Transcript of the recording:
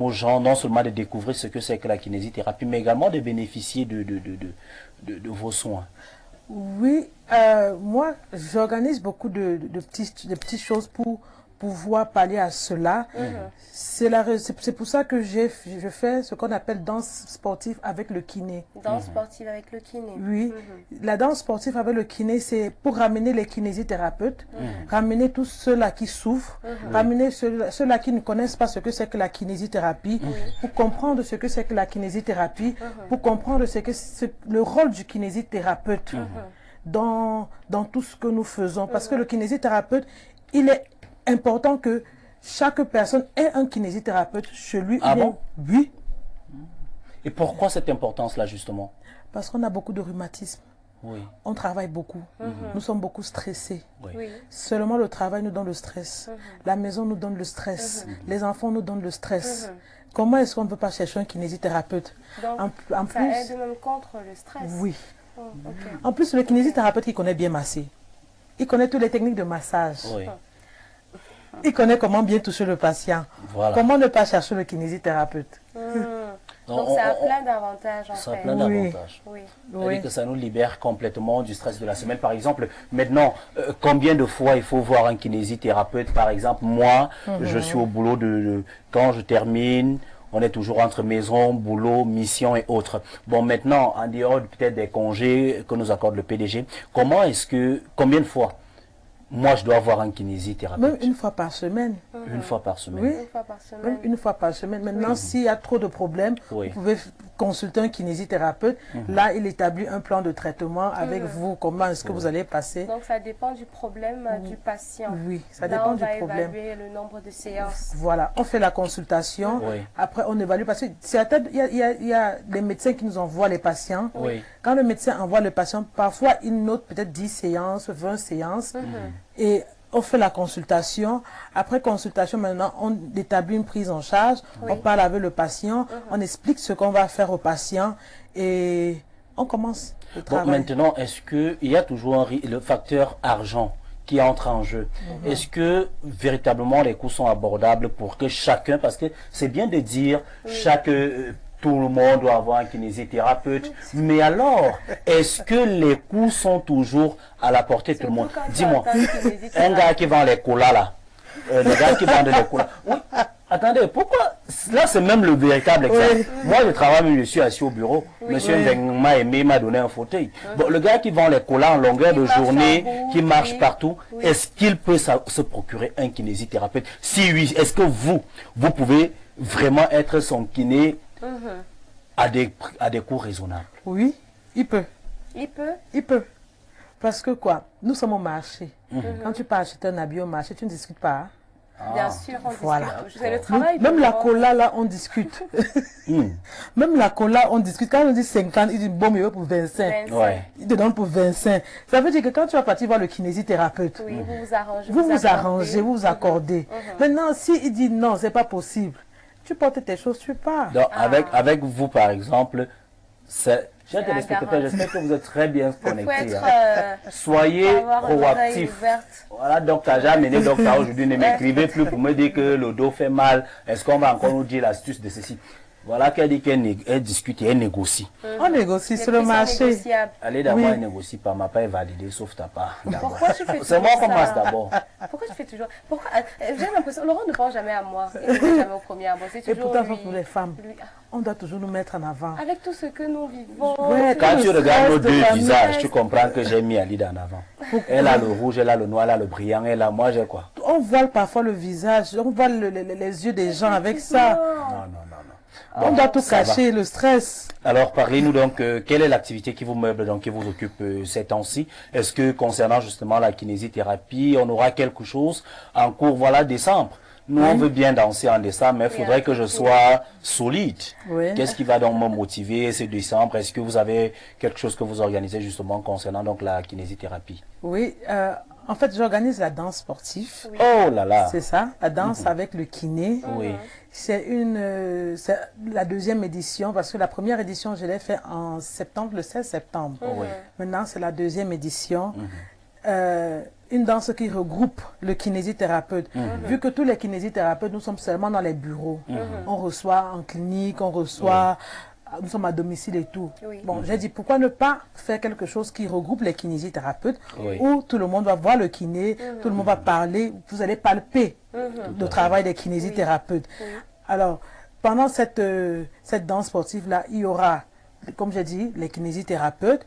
aux gens non seulement de découvrir ce que c'est que la kinésithérapie, mais également de bénéficier de vos soins? Oui, moi, j'organise beaucoup de petites choses pour pouvoir pallier à cela. C'est pour ça que je fais ce qu'on appelle danse sportive avec le kiné. Danse sportive avec le kiné. Oui, la danse sportive avec le kiné, c'est pour ramener les kinésithérapeutes, ramener tous ceux-là qui souffrent, ramener ceux-là qui ne connaissent pas ce que c'est que la kinésithérapie, pour comprendre ce que c'est que la kinésithérapie, pour comprendre ce que c'est le rôle du kinésithérapeute dans tout ce que nous faisons. Parce que le kinésithérapeute, il est important que chaque personne ait un kinésithérapeute chez lui. Ah bon? Oui. Et pourquoi cette importance-là, justement? Parce qu'on a beaucoup de rhumatisme. Oui. On travaille beaucoup. Nous sommes beaucoup stressés. Oui. Seulement le travail nous donne le stress. La maison nous donne le stress. Les enfants nous donnent le stress. Comment est-ce qu'on ne peut pas chercher un kinésithérapeute? Donc, en ça plus, aide même contre le stress. Oui. Okay. En plus, le kinésithérapeute, il connaît bien masser. Il connaît toutes les techniques de massage. Oui. Il connaît comment bien toucher le patient. Voilà. Comment ne pas chercher le kinésithérapeute? Donc ça a plein d'avantages en ça a fait. plein d'avantages. Oui. C'est-à-dire que ça nous libère complètement du stress de la semaine. Par exemple, maintenant, combien de fois il faut voir un kinésithérapeute? Par exemple, moi, je suis au boulot quand je termine, on est toujours entre maison, boulot, mission et autres. Bon, maintenant, en dehors peut-être des congés que nous accorde le PDG, combien de fois moi je dois avoir un kinésithérapeute? Même une fois par semaine. Une fois par semaine. Oui. Une fois par semaine. Même une fois par semaine. Maintenant, s'il y a trop de problèmes, vous pouvez consulter un kinésithérapeute. Là, il établit un plan de traitement avec vous. Comment est-ce que vous allez passer? Donc, ça dépend du problème du patient. Oui, ça dépend du problème. On va évaluer le nombre de séances. Voilà, on fait la consultation. Après, on évalue. Parce qu'il y a des médecins qui nous envoient les patients. Quand le médecin envoie le patient, parfois, il note peut-être 10 séances, 20 séances. Et on fait la consultation. Après consultation, maintenant, on établit une prise en charge. On parle avec le patient. On explique ce qu'on va faire au patient. Et on commence le travail. Bon, maintenant, est-ce qu'il y a toujours le facteur argent qui entre en jeu? Est-ce que véritablement les coûts sont abordables pour que chacun, parce que c'est bien de dire tout le monde doit avoir un kinésithérapeute, mais alors, est-ce que les coûts sont toujours à la portée de tout le monde? Dis-moi, un gars qui vend les colas là, le gars qui vend les colas, oui, attendez, pourquoi? Là, c'est même le véritable exemple. Moi, je travaille, mais je suis assis au bureau. Monsieur m'a aimé, m'a donné un fauteuil. Bon, le gars qui vend les colas en longueur de journée, qui marche partout, est-ce qu'il peut se procurer un kinésithérapeute? Si oui, est-ce que vous pouvez vraiment être son kiné à des coûts raisonnables? Oui, il peut. Il peut? Il peut. Parce que quoi? Nous sommes au marché. Quand tu pars acheter un habit au marché, tu ne discutes pas. Bien sûr, on Voilà. discute. C'est le travail. Même la cola, là, on discute. Même la cola, on discute. Quand on dit 50, il dit bon, mais pour 25. Il te donne pour 25. Ça veut dire que quand tu vas partir voir le kinésithérapeute, vous vous arrangez. Vous arrangez, vous accordez. Maintenant, s'il dit non, c'est pas possible, tu portes tes choses, tu pars. Donc, avec vous, par exemple, chers téléspectateurs, j'espère que vous êtes très bien connectés. Soyez proactifs. Voilà, donc tu n'as jamais amené docteur aujourd'hui, ne m'écrivez plus pour me dire que le dos fait mal. Est-ce qu'on va encore nous dire l'astuce de ceci? Voilà qu'elle dit qu'elle discute et elle négocie. On négocie sur le marché. Allez d'abord, elle négocie pas, ma part est validée, sauf ta part. Pourquoi tu fais C'est moi qui commence d'abord. Pourquoi tu fais toujours... J'ai l'impression, Laurent ne pense jamais à moi. Il ne pense jamais au premier abord. Et pourtant, pour les femmes, on doit toujours nous mettre en avant. Avec tout ce que nous vivons. Quand tu regardes nos deux visages, tu comprends que j'ai mis Alida en avant. Elle a le rouge, elle a le noir, elle a le brillant, elle a moi, j'ai quoi? On voile parfois le visage, on voile les yeux des gens avec ça. Non. On doit tout cacher, le stress. Alors, parlez-nous donc, quelle est l'activité qui vous meuble, donc, qui vous occupe ces temps-ci? Est-ce que concernant justement la kinésithérapie, on aura quelque chose en cours, voilà, décembre? Nous, on veut bien danser en décembre, mais il faudrait que je sois solide. Qu'est-ce qui va donc me motiver ce décembre? Est-ce que vous avez quelque chose que vous organisez justement concernant donc la kinésithérapie? Oui, en fait, j'organise la danse sportive. Oh là là! C'est ça, la danse avec le kiné. Oui. C'est la deuxième édition, parce que la première édition, je l'ai fait en septembre, le 16 septembre. Maintenant, c'est la deuxième édition. une danse qui regroupe le kinésithérapeute. Vu que tous les kinésithérapeutes, nous sommes seulement dans les bureaux. On reçoit en clinique, on reçoit, nous sommes à domicile et tout. Oui. Bon, j'ai dit, pourquoi ne pas faire quelque chose qui regroupe les kinésithérapeutes, Oui. où tout le monde va voir le kiné, tout le monde va parler, vous allez palper le travail des kinésithérapeutes. Alors, pendant cette danse sportive-là, il y aura, comme j'ai dit, les kinésithérapeutes,